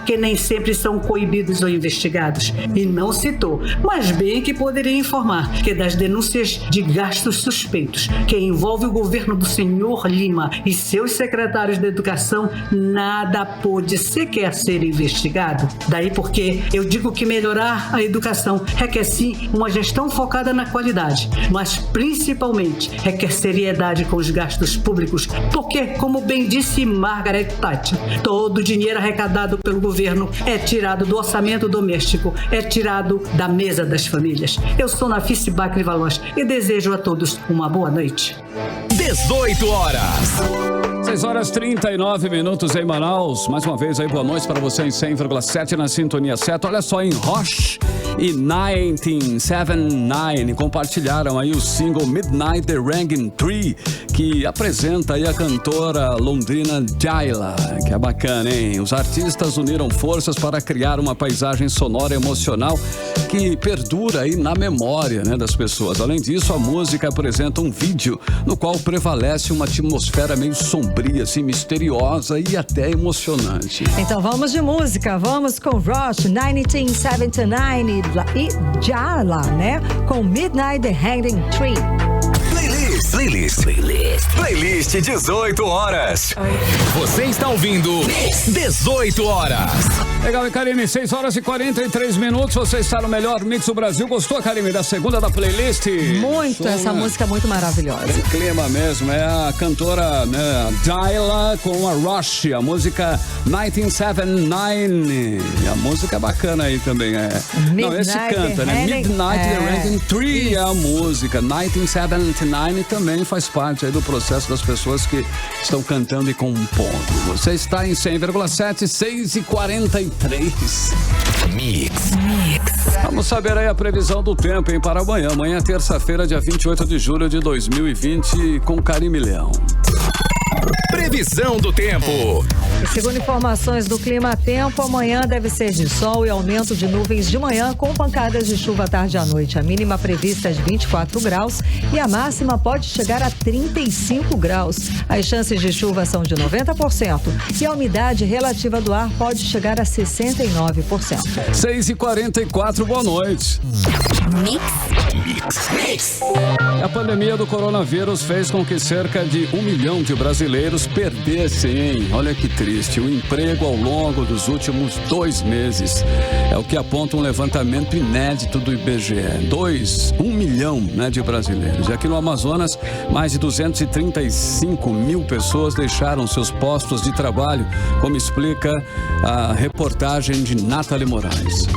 que nem sempre são coibidos ou investigados. E não citou, mas bem que poderia informar que das denúncias de gastos suspeitos que envolve o governo do senhor Lima e seus secretários de educação, nada pôde sequer ser investigado. Daí porque eu digo que melhorar a educação requer sim uma gestão focada na qualidade, mas principalmente requer seriedade com os gastos públicos, porque, como bem disse Margaret Thatcher, todo o dinheiro arrecadado pelo governo é tirado do orçamento doméstico, é tirado da mesa das famílias. Eu sou Nafissi Bacri Valois e desejo a todos uma boa noite. 18 horas. 6 horas 39 minutos em Manaus. Mais uma vez aí, boa noite para você em 100,7 na Sintonia 7. Olha só, em Roche e 1979 compartilharam aí o single Midnight The Ringing Tree, que apresenta aí a cantora londrina Jaila, que é bacana, hein? Os artistas uniram forças para criar uma paisagem sonora emocional que perdura aí na memória, né, das pessoas. Além disso, a música apresenta um vídeo no qual prevalece uma atmosfera meio sombria, assim, misteriosa e até emocionante. Então vamos de música, vamos com Rush 1979 e Jaila, né? Com Midnight The Hanging Tree. Playlist 18 horas. Você está ouvindo 18 horas. Legal, e Karine, 6 horas e 43 minutos. Você está no melhor mix do Brasil. Gostou, Karine, da segunda da playlist? Muito, essa música é muito maravilhosa. Tem clima mesmo, é a cantora, né, Jaila com a Rush, a música 1979. A música é bacana aí também, é. Não, esse canta, né? Midnight The Ringing Tree é a música. 1979 também faz parte aí do processo das pessoas que estão cantando e compondo. Você está em 100,7, 6h43. Mix. Vamos saber aí a previsão do tempo, hein, para amanhã. Amanhã é terça-feira, dia 28 de julho de 2020, com Karime Leão. Previsão do tempo. E segundo informações do Clima Tempo, amanhã deve ser de sol e aumento de nuvens de manhã com pancadas de chuva à tarde e à noite. A mínima prevista é de 24 graus e a máxima pode chegar a 35 graus. As chances de chuva são de 90% e a umidade relativa do ar pode chegar a 69%. 6h44, boa noite. Mix. A pandemia do coronavírus fez com que cerca de 1 milhão de brasileiros perdessem, hein? Olha que triste, o emprego ao longo dos últimos 2 meses. É o que aponta um levantamento inédito do IBGE. 1 milhão, né, de brasileiros. E aqui no Amazonas, mais de 235 mil pessoas deixaram seus postos de trabalho, como explica a reportagem de Nathalie Moraes.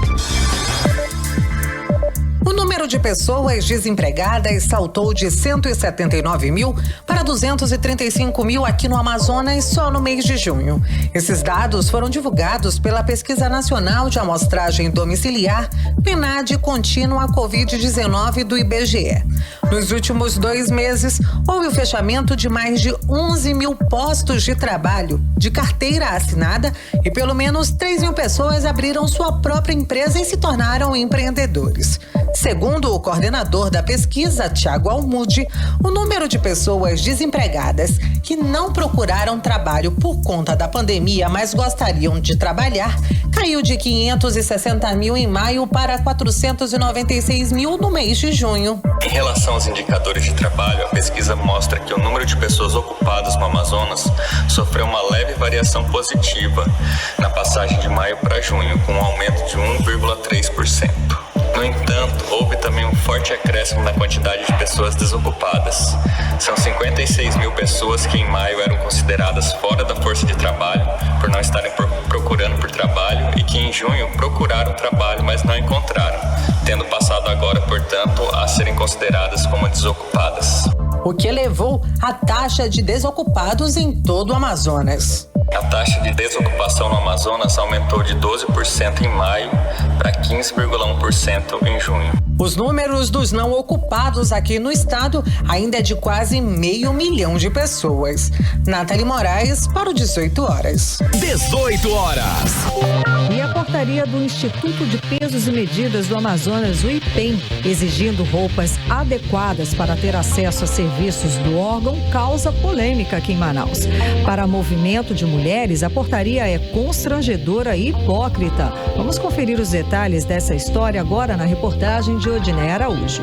O número de pessoas desempregadas saltou de 179 mil para 235 mil aqui no Amazonas só no mês de junho. Esses dados foram divulgados pela Pesquisa Nacional de Amostragem Domiciliar, PNAD Contínua Covid-19 do IBGE. Nos últimos 2 meses, houve o fechamento de mais de 11 mil postos de trabalho de carteira assinada e pelo menos 3 mil pessoas abriram sua própria empresa e se tornaram empreendedores. Segundo o coordenador da pesquisa, Tiago Almude, o número de pessoas desempregadas que não procuraram trabalho por conta da pandemia, mas gostariam de trabalhar, caiu de 560 mil em maio para 496 mil no mês de junho. Em relação aos indicadores de trabalho, a pesquisa mostra que o número de pessoas ocupadas no Amazonas sofreu uma leve variação positiva na passagem de maio para junho, com um aumento de 1,3%. No entanto, houve também um forte acréscimo na quantidade de pessoas desocupadas. São 56 mil pessoas que em maio eram consideradas fora da força de trabalho por não estarem procurando por trabalho e que em junho procuraram trabalho, mas não encontraram, tendo passado agora, portanto, a serem consideradas como desocupadas. O que levou à taxa de desocupados em todo o Amazonas. A taxa de desocupação no Amazonas aumentou de 12% em maio para 15,1% em junho. Os números dos não ocupados aqui no estado ainda é de quase 500 mil de pessoas. Nathalie Moraes para o 18 horas. 18 horas. E a portaria do Instituto de Pesos e Medidas do Amazonas, o IPEM, exigindo roupas adequadas para ter acesso a serviços do órgão, causa polêmica aqui em Manaus. Para movimento de mulheres, a portaria é constrangedora e hipócrita. Vamos conferir os detalhes dessa história agora na reportagem de Odiné Araújo.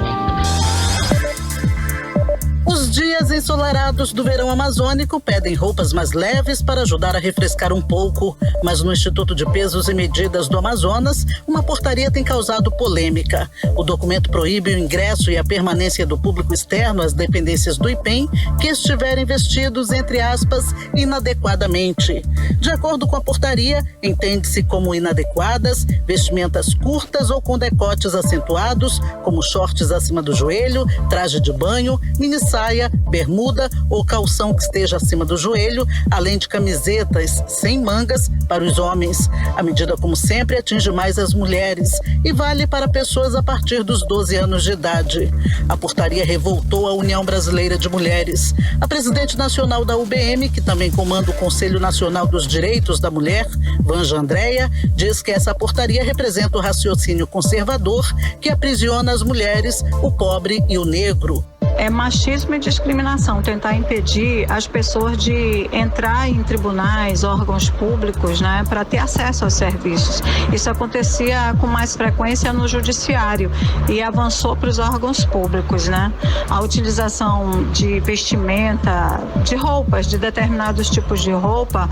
Os dias ensolarados do verão amazônico pedem roupas mais leves para ajudar a refrescar um pouco, mas no Instituto de Pesos e Medidas do Amazonas, uma portaria tem causado polêmica. O documento proíbe o ingresso e a permanência do público externo às dependências do IPEM que estiverem vestidos, entre aspas, inadequadamente. De acordo com a portaria, entende-se como inadequadas vestimentas curtas ou com decotes acentuados, como shorts acima do joelho, traje de banho, minissaia, bermuda ou calção que esteja acima do joelho, além de camisetas sem mangas para os homens. A medida, como sempre, atinge mais as mulheres e vale para pessoas a partir dos 12 anos de idade. A portaria revoltou a União Brasileira de Mulheres. A presidente nacional da UBM, que também comanda o Conselho Nacional dos Direitos da Mulher, Vanja Andréia, diz que essa portaria representa o raciocínio conservador que aprisiona as mulheres, o pobre e o negro. É machismo e discriminação, tentar impedir as pessoas de entrar em tribunais, órgãos públicos, né, para ter acesso aos serviços. Isso acontecia com mais frequência no judiciário e avançou para os órgãos públicos, né? A utilização de vestimenta, de roupas, de determinados tipos de roupa,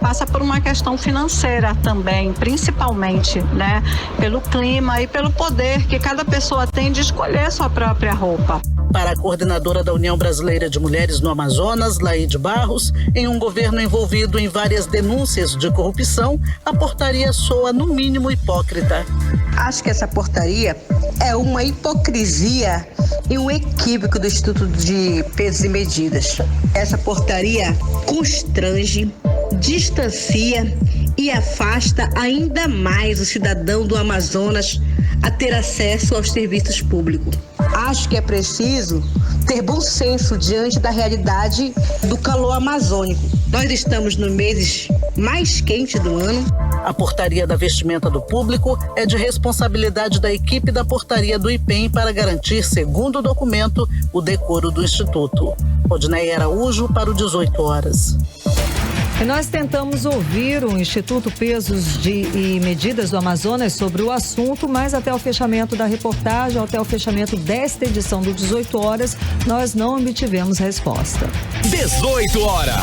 passa por uma questão financeira também, principalmente, né, pelo clima e pelo poder que cada pessoa tem de escolher sua própria roupa. Para a coordenadora da União Brasileira de Mulheres no Amazonas, Laide Barros, em um governo envolvido em várias denúncias de corrupção, a portaria soa no mínimo hipócrita. Acho que essa portaria é uma hipocrisia e um equívoco do Instituto de Pesos e Medidas. Essa portaria constrange, distancia e afasta ainda mais o cidadão do Amazonas a ter acesso aos serviços públicos. Acho que é preciso ter bom senso diante da realidade do calor amazônico. Nós estamos nos meses mais quentes do ano. A portaria da vestimenta do público é de responsabilidade da equipe da portaria do IPEM para garantir, segundo o documento, o decoro do Instituto. Odiné Araújo para o 18 horas. E nós tentamos ouvir o Instituto Pesos e Medidas do Amazonas sobre o assunto, mas até o fechamento da reportagem, até o fechamento desta edição do 18 horas, nós não obtivemos resposta. 18 horas.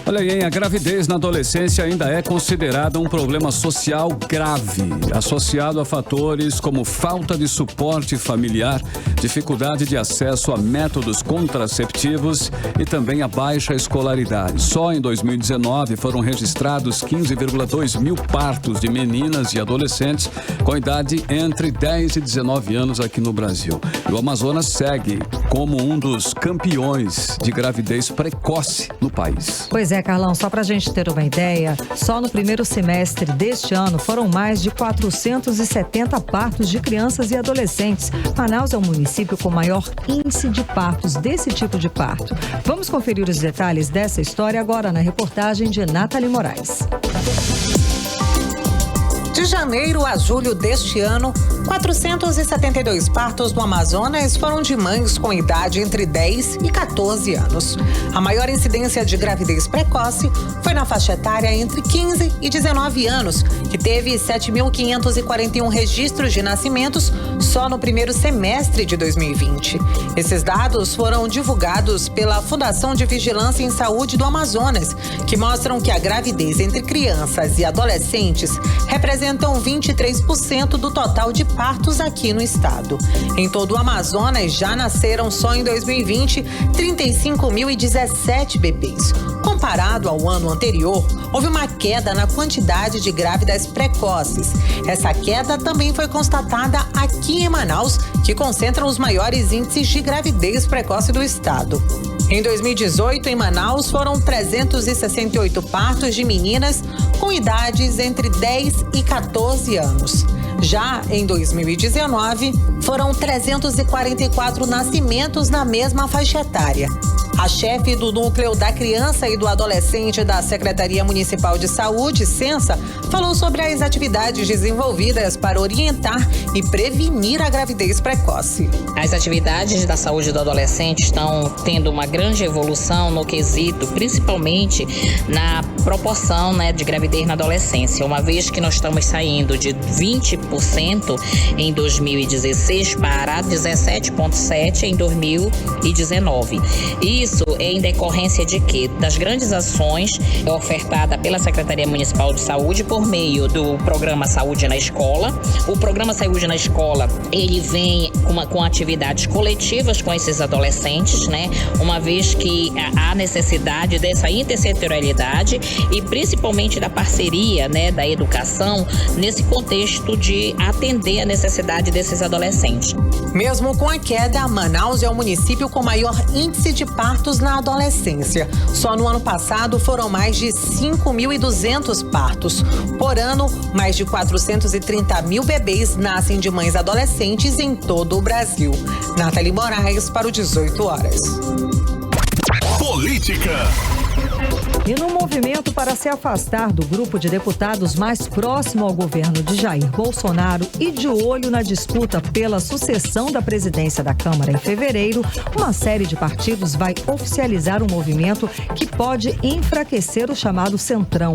Olha aí, a gravidez na adolescência ainda é considerada um problema social grave, associado a fatores como falta de suporte familiar, dificuldade de acesso a métodos contraceptivos e também a baixa escolaridade. Só em 2019 foram registrados 15,2 mil partos de meninas e adolescentes com idade entre 10 e 19 anos aqui no Brasil. E o Amazonas segue como um dos campeões de gravidez precoce no país. Pois é, Carlão, só para a gente ter uma ideia, só no primeiro semestre deste ano foram mais de 470 partos de crianças e adolescentes. Manaus é o município com maior índice de partos desse tipo de parto. Vamos conferir os detalhes dessa história agora na reportagem de Nathalie Moraes. De janeiro a julho deste ano, 472 partos no Amazonas foram de mães com idade entre 10 e 14 anos. A maior incidência de gravidez precoce foi na faixa etária entre 15 e 19 anos, que teve 7.541 registros de nascimentos só no primeiro semestre de 2020. Esses dados foram divulgados pela Fundação de Vigilância em Saúde do Amazonas, que mostram que a gravidez entre crianças e adolescentes representam 23% do total de partos aqui no estado. Em todo o Amazonas, já nasceram só em 2020 35.017 bebês. Comparado ao ano anterior, houve uma queda na quantidade de grávidas precoces. Essa queda também foi constatada aqui em Manaus, que concentra os maiores índices de gravidez precoce do estado. Em 2018, em Manaus, foram 368 partos de meninas com idades entre 10 e 14 anos. Já em 2019, foram 344 nascimentos na mesma faixa etária. A chefe do Núcleo da Criança e do Adolescente da Secretaria Municipal de Saúde, Censa, falou sobre as atividades desenvolvidas para orientar e prevenir a gravidez precoce. As atividades da saúde do adolescente estão tendo uma grande evolução no quesito, principalmente na proporção, de gravidez na adolescência, uma vez que nós estamos saindo de 20% em 2016 para 17,7% em 2019. Isso é em decorrência de quê? Das grandes ações ofertadas pela Secretaria Municipal de Saúde por meio do Programa Saúde na Escola. O Programa Saúde na Escola, ele vem com atividades coletivas com esses adolescentes, uma vez que há necessidade dessa intersetorialidade e principalmente da parceria, da educação, nesse contexto de atender a necessidade desses adolescentes. Mesmo com a queda, Manaus é o município com maior índice de partos na adolescência. Só no ano passado foram mais de 5.200 partos. Por ano, mais de 430 mil bebês nascem de mães adolescentes em todo o Brasil. Nathalie Moraes para o 18 horas. Política. E no movimento para se afastar do grupo de deputados mais próximo ao governo de Jair Bolsonaro e de olho na disputa pela sucessão da presidência da Câmara em fevereiro, uma série de partidos vai oficializar um movimento que pode enfraquecer o chamado Centrão.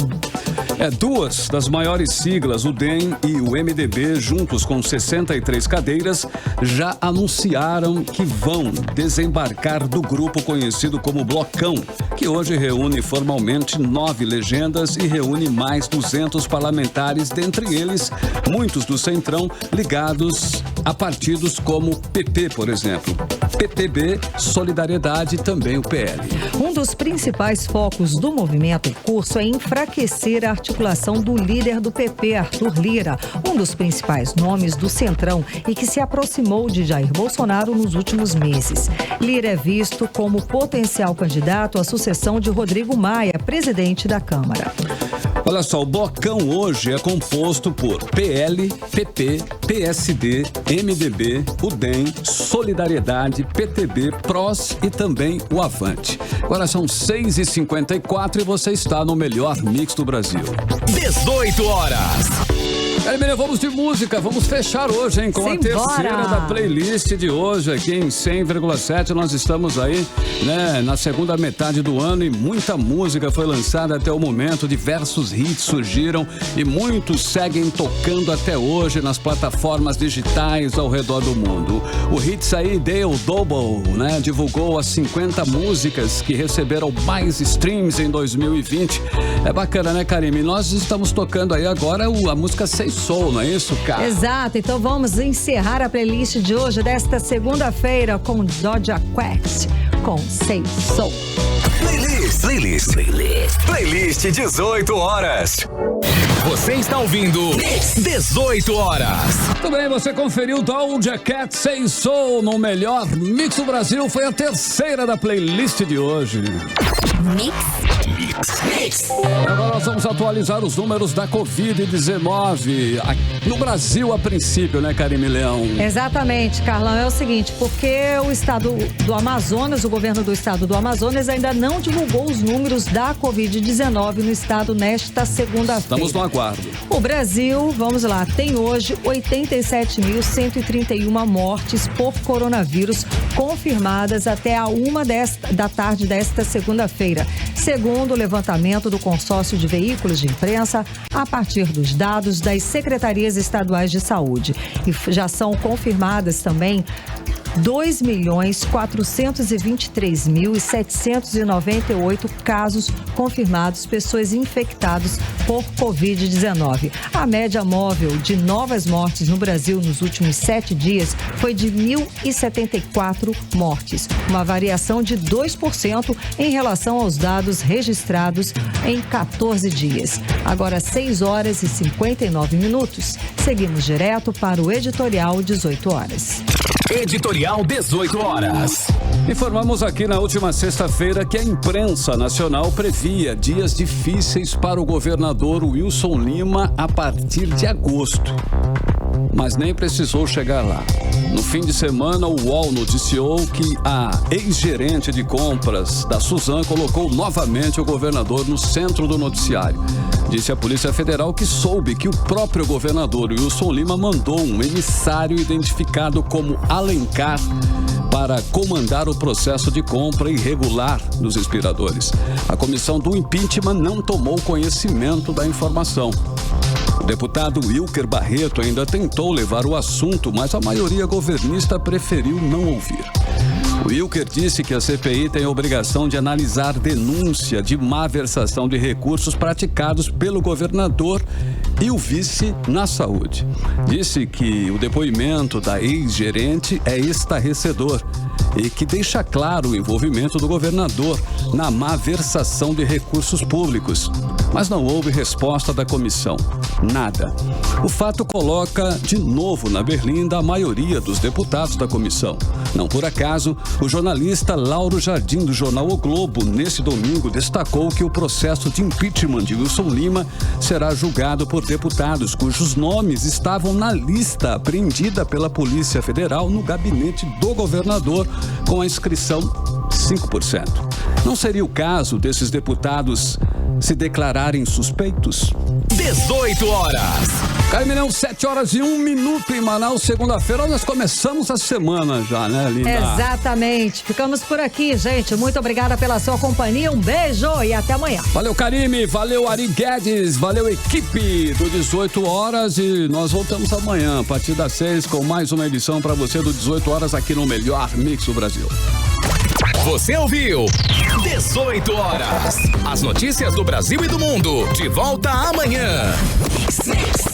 Duas das maiores siglas, o DEM e o MDB, juntos com 63 cadeiras, já anunciaram que vão desembarcar do grupo conhecido como Blocão, que hoje reúne formalmente 9 legendas e reúne mais 200 parlamentares, dentre eles muitos do Centrão ligados a partidos como PP, por exemplo, PTB, Solidariedade e também o PL. Um dos principais focos do movimento em curso é enfraquecer a articulação do líder do PP, Arthur Lira, um dos principais nomes do Centrão e que se aproximou de Jair Bolsonaro nos últimos meses. Lira é visto como potencial candidato à sucessão de Rodrigo Maia, presidente da Câmara. Olha só, o Blocão hoje é composto por PL, PP, PSD, MDB, o DEM, Solidariedade, PTB, PROS e também o Avante. Agora são 6h54 e você está no melhor mix do Brasil. 18 horas. Carmen, vamos de música, vamos fechar hoje, hein, com a terceira da playlist de hoje aqui em 100,7. Nós estamos aí, né, na segunda metade do ano e muita música foi lançada até o momento, diversos hits surgiram e muitos seguem tocando até hoje nas plataformas digitais ao redor do mundo. O Hits aí, Dale Double, né, divulgou as 50 músicas que receberam mais streams em 2020. É bacana, né, Karime? Nós estamos tocando aí agora a música Say Soul, não é isso, cara? Exato, então vamos encerrar a playlist de hoje, desta segunda-feira, com Doja Cat, com Say Soul. Playlist 18 horas. Você está ouvindo 18 horas. Tudo bem, você conferiu Doja Cat Say Soul no melhor Mix do Brasil. Foi a terceira da playlist de hoje. Mix. Agora nós vamos atualizar os números da Covid-19 no Brasil a princípio, né, Karime Leão? Exatamente, Carlão. É o seguinte, porque o estado do Amazonas, o governo do estado do Amazonas ainda não divulgou os números da Covid-19 no estado nesta segunda-feira. Estamos no aguardo. O Brasil, vamos lá, tem hoje 87.131 mortes por coronavírus confirmadas até a 1 da tarde desta segunda-feira, segundo o levantamento do consórcio de veículos de imprensa, a partir dos dados das secretarias estaduais de saúde. E já são confirmadas também 2.423.798 casos confirmados, pessoas infectadas por Covid-19. A média móvel de novas mortes no Brasil nos últimos 7 dias foi de 1.074 mortes, uma variação de 2% em relação aos dados registrados em 14 dias. Agora, 6 horas e 59 minutos. Seguimos direto para o editorial 18 horas. Editorial 18 horas. Informamos aqui na última sexta-feira que a imprensa nacional previa dias difíceis para o governador Wilson Lima a partir de agosto. Mas nem precisou chegar lá. No fim de semana, o UOL noticiou que a ex-gerente de compras da Suzan colocou novamente o governador no centro do noticiário. Disse a Polícia Federal que soube que o próprio governador Wilson Lima mandou um emissário identificado como Alencar para comandar o processo de compra irregular dos respiradores. A comissão do impeachment não tomou conhecimento da informação. O deputado Wilker Barreto ainda tentou levar o assunto, mas a maioria governista preferiu não ouvir. O Wilker disse que a CPI tem a obrigação de analisar denúncia de má versação de recursos praticados pelo governador e o vice na saúde. Disse que o depoimento da ex-gerente é estarrecedor e que deixa claro o envolvimento do governador na má versação de recursos públicos. Mas não houve resposta da comissão. Nada. O fato coloca de novo na berlinda a maioria dos deputados da comissão. Não por acaso, o jornalista Lauro Jardim, do jornal O Globo, nesse domingo, destacou que o processo de impeachment de Wilson Lima será julgado por deputados cujos nomes estavam na lista apreendida pela Polícia Federal no gabinete do governador, com a inscrição 5%. Não seria o caso desses deputados se declararem suspeitos? 18 horas. Carminão, 7 horas e 1 minuto em Manaus, segunda-feira. Nós começamos a semana já, né, Linda? Exatamente. Ficamos por aqui, gente. Muito obrigada pela sua companhia. Um beijo e até amanhã. Valeu, Karime. Valeu, Ari Guedes. Valeu, equipe do 18 horas. E nós voltamos amanhã, a partir das 6, com mais uma edição para você do 18 horas aqui no melhor Mix do Brasil. Você ouviu 18 horas. As notícias do Brasil e do mundo. De volta amanhã. Mix.